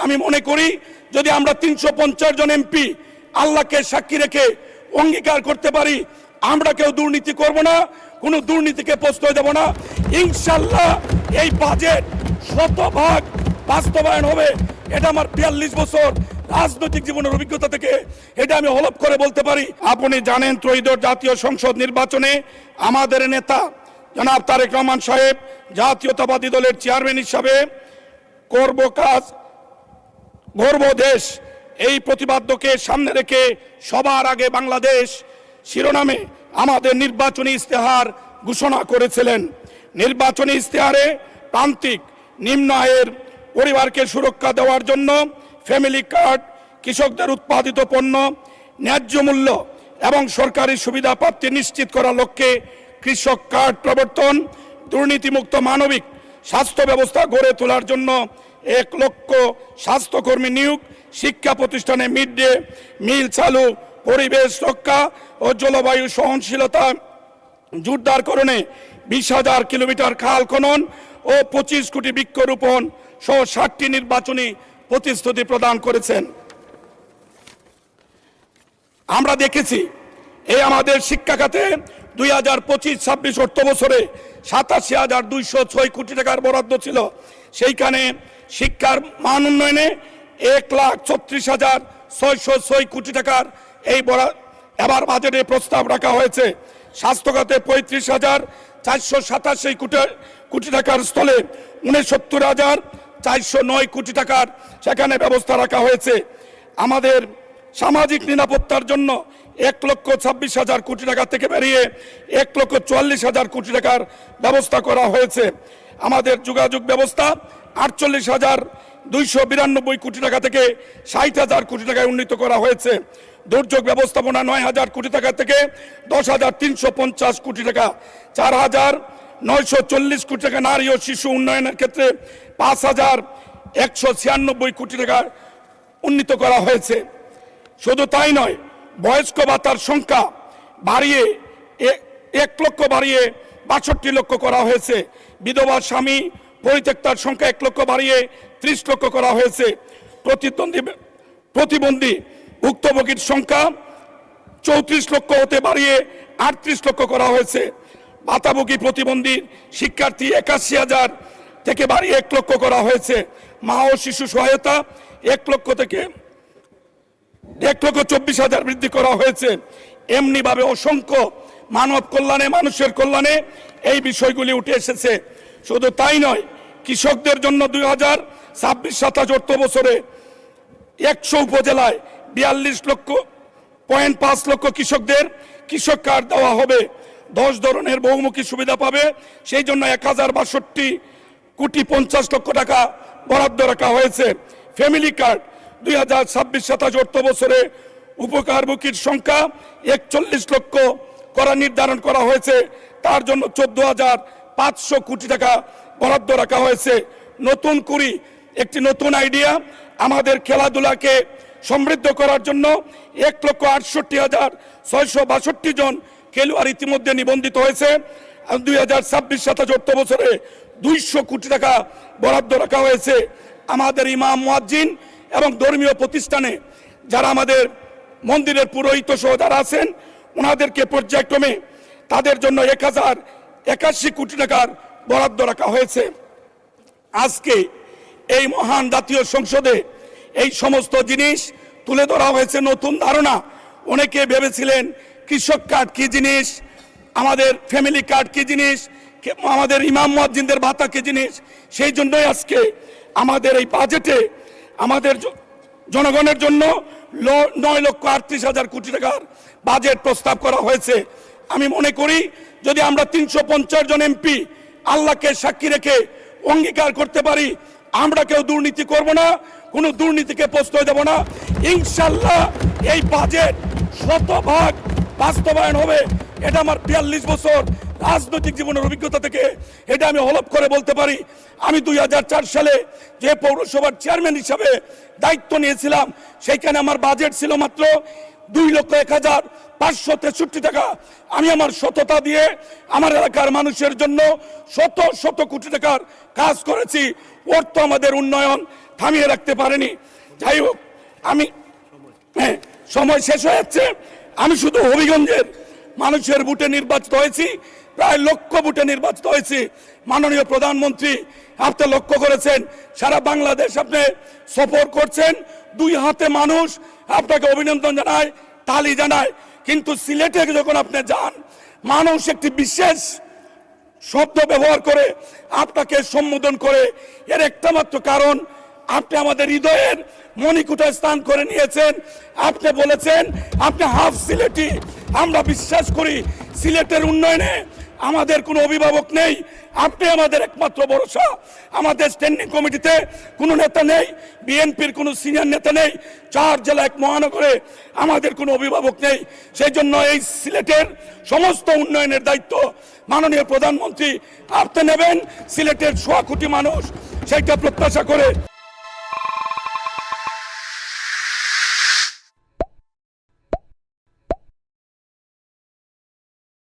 আমি মনে করি যদি আমরা 350 জন এমপি আল্লাহকে সাক্ষী রেখে অঙ্গীকার করতে পারি আমরা কেউ দুর্নীতি করব না, কোনো দুর্নীতিকে প্রশ্রয় দেব না। ইনশাআল্লাহ এই বাজেট শতভাগ বাস্তবায়ন হবে। এটা আমার 42 বছর রাজনৈতিক জীবনের অভিজ্ঞতা থেকে এটা আমি হলফ করে বলতে পারি। আপনি জানেন ত্রয়োদশ জাতীয় সংসদ নির্বাচনে আমাদের নেতা জনাব তারেক রহমান সাহেব জাতীয়তাবাদী দলের চেয়ারম্যান হিসাবে করব কাজ গর্ব দেশ এই প্রতিপাদ্যকে সামনে রেখে সবার আগে বাংলাদেশ শিরোনামে আমাদের নির্বাচনী ইস্তেহার ঘোষণা করেছিলেন। নির্বাচনী ইস্তেহারে প্রান্তিক নিম্ন আয়ের পরিবারকে সুরক্ষা দেওয়ার জন্য ফ্যামিলি কার্ড, কৃষকদের উৎপাদিত পণ্য ন্যায্য মূল্য এবং সরকারি সুবিধা প্রাপ্তি নিশ্চিত করার লক্ষ্যে কৃষক কার্ড প্রবর্তন, দুর্নীতিমুক্ত মানবিক স্বাস্থ্য ব্যবস্থা গড়ে তোলার জন্য 1 লক্ষ স্বাস্থ্যকর্মী নিয়োগ, শিক্ষা প্রতিষ্ঠানে মিড ডে মিল চালু, পরিবেশ রক্ষা ও জলবায়ু সহনশীলতা জোরদারকরণে 20,000 কিলোমিটার খাল খনন ও 25 কোটি বৃক্ষরোপণ সহ 60টি নির্বাচনী প্রতিশ্রুতি প্রদান করেছেন। আমরা দেখেছি এই আমাদের শিক্ষা খাতে 2025-26 অর্থ বছরে 87,206 কোটি টাকার বরাদ্দ ছিল। সেইখানে শিক্ষার মান উন্নয়নে 1,36,606 কোটি টাকার এই এবার বাজেটে প্রস্তাব রাখা হয়েছে। স্বাস্থ্য খাতে 35,487 কোটি টাকার স্থলে 69,409 কোটি টাকার সেখানে ব্যবস্থা রাখা হয়েছে। আমাদের সামাজিক নিরাপত্তার জন্য 1,26,000 কোটি টাকা থেকে বেরিয়ে 1,44,000 কোটি টাকার ব্যবস্থা করা হয়েছে। আমাদের যোগাযোগ ব্যবস্থা 48,292 কোটি টাকা থেকে 60,000 কোটি টাকায় উন্নীত করা হয়েছে। দুর্যোগ ব্যবস্থাপনা 9,000 কোটি টাকা থেকে 10,350 কোটি টাকা, 4,940 কোটি টাকা নারী ও শিশু উন্নয়নের ক্ষেত্রে 5,196 কোটি টাকা উন্নীত করা হয়েছে। শুধু তাই নয়, বয়স্ক ভাতার সংখ্যা বাড়িয়ে 1 লক্ষ বাড়িয়ে 62 লক্ষ করা হয়েছে। বিধবা স্বামী পরিত্যক্তার সংখ্যা 1 লক্ষ বাড়িয়ে 30 লক্ষ করা হয়েছে। প্রতিবন্ধী ভুক্তভোগীর সংখ্যা 34 লক্ষ হতে বাড়িয়ে 38 লক্ষ করা হয়েছে। ভাতাভোগী প্রতিবন্ধী শিক্ষার্থী 81,000 থেকে বাড়িয়ে 1 লক্ষ করা হয়েছে। মা ও শিশু সহায়তা 1 লক্ষ থেকে 1,24,000 বৃদ্ধি করা হয়েছে। এমনিভাবে অসংখ্য মানব কল্যাণে মানুষের কল্যাণে এই বিষয়গুলি উঠে এসেছে। শুধু তাই নয়, কৃষকদের জন্য 2026-27 অর্থ বছরে 100 উপজেলায় 42.5 লক্ষ কৃষকদের কৃষক কার্ড দেওয়া হবে। 10 ধরনের বহুমুখী সুবিধা পাবে। সেই জন্য 1,62,50 লক্ষ টাকা বরাদ্দ রাখা হয়েছে। ফ্যামিলি কার্ড 2026-27 অর্থ বছরে উপকারভোগীর সংখ্যা 41 লক্ষ করা নির্ধারণ করা হয়েছে। তার জন্য 14,500 কোটি টাকা বরাদ্দ রাখা হয়েছে। নতুন করি একটি নতুন আইডিয়া, আমাদের খেলাধুলাকে সমৃদ্ধ করার জন্য 1,68,662 জন খেলোয়াড় ইতিমধ্যে নিবন্ধিত হয়েছে। 2026-27 অর্থ বছরে 200 কোটি টাকা বরাদ্দ রাখা হয়েছে। আমাদের ইমাম মুয়াজ্জিন এবং ধর্মীয় প্রতিষ্ঠানে যারা আমাদের মন্দিরের পুরোহিত সহ যারা আছেন ওনাদেরকে পর্যায়ক্রমে তাদের জন্য 1,081 কোটি টাকার বরাদ্দ রাখা হয়েছে। আজকে এই মহান জাতীয় সংসদে এই সমস্ত জিনিস তুলে ধরা হয়েছে। নতুন ধারণা, অনেকে ভেবেছিলেন কৃষক কার্ড কি জিনিস, আমাদের ফ্যামিলি কার্ড কি জিনিস, আমাদের ইমাম মুয়াজ্জিনদের ভাতা কি জিনিস। সেই জন্যই আজকে আমাদের এই বাজেটে আমাদের জনগণের জন্য 9,38,000 কোটি টাকার বাজেট প্রস্তাব করা হয়েছে। আমি মনে করি যদি আমরা 350 জন এমপি আল্লাহকে সাক্ষী রেখে অঙ্গীকার করতে পারি আমরা কেউ দুর্নীতি করব না, কোনো দুর্নীতিকে প্রশ্রয় দেব না। ইনশাআল্লাহ এই বাজেট শতভাগ বাস্তবায়ন হবে। এটা আমার 42 বছর রাজনৈতিক জীবনের অভিজ্ঞতা থেকে এটা আমি হলফ করে বলতে পারি। আমি 2004 সালে যে পৌরসভার চেয়ারম্যান হিসাবে দায়িত্ব নিয়েছিলাম সেইখানে আমার বাজেট ছিল মাত্র 2,01,563 টাকা। আমি আমার সততা দিয়ে আমার এলাকার মানুষের জন্য শত শত কোটি টাকার কাজ করেছি। অর্থ আমাদের উন্নয়ন থামিয়ে রাখতে পারেনি। যাই হোক, আমি সময় শেষ হয়ে যাচ্ছে। আমি শুধু হবিগঞ্জের মানুষের ভোটে নির্বাচিত হয়েছি, প্রায় লক্ষ ভোটে নির্বাচিত হয়েছি। মাননীয় প্রধানমন্ত্রী, আপনি লক্ষ্য করেছেন সারা বাংলাদেশ আপনি সফর করছেন, 2 হাতে মানুষ আপনাকে অভিনন্দন জানায়, তালি জানায়। কিন্তু সিলেটে যখন আপনি যান, মানুষ একটি বিশেষ শব্দ ব্যবহার করে আপনাকে সম্বোধন করে। এর একটা মাত্র কারণ, আপনি আমাদের হৃদয়ের মণিকূটায় স্থান করে নিয়েছেন। আপনি বলেছেন আপনি হাফ সিলেটি। আমরা বিশ্বাস করি সিলেটের উন্নয়নে আমাদের কোনো অভিভাবক নেই, আপনি আমাদের একমাত্র ভরসা। আমাদের স্ট্যান্ডিং কমিটিতে কোনো নেতা নেই, বিএনপির কোনো সিনিয়র নেতা নেই, 4 জেলা 1 মহানগরে আমাদের কোনো অভিভাবক নেই। সেই জন্য এই সিলেটের সমস্ত উন্নয়নের দায়িত্ব মাননীয় প্রধানমন্ত্রী আপনি নেবেন। সিলেটের 100 কোটি মানুষ সেইটা প্রত্যাশা করে।